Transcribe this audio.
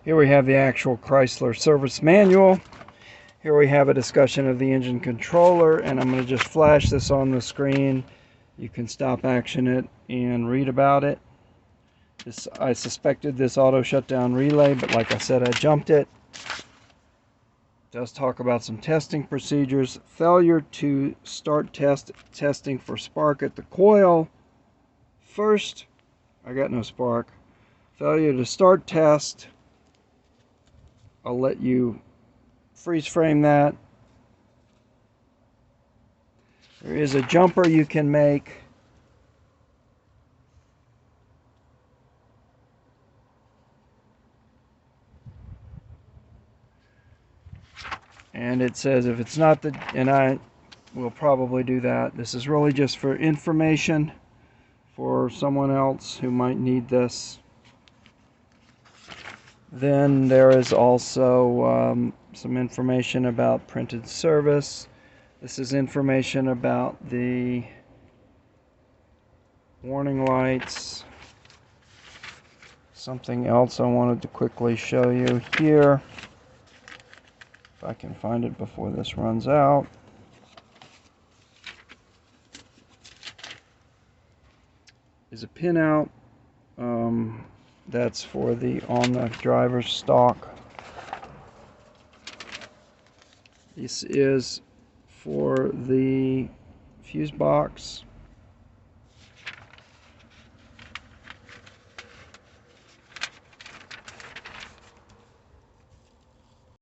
Here we have the actual Chrysler service manual. Here we have a discussion of the engine controller, and I'm going to just flash this on the screen. You can stop action it and read about it. I suspected this auto shutdown relay, but like I said, I jumped it. It does talk about some testing procedures. Failure to start testing for spark at the coil. First, I got no spark. Failure to start test. I'll let you freeze frame that. There is a jumper you can make. And it says if it's not the, and I will probably do that. This is really just for information for someone else who might need this. Then there is also some information about printed service. This is information about the warning lights. Something else I wanted to quickly show you here, if I can find it before this runs out. Is a pinout. That's for the on the driver's stalk. This is for the fuse box.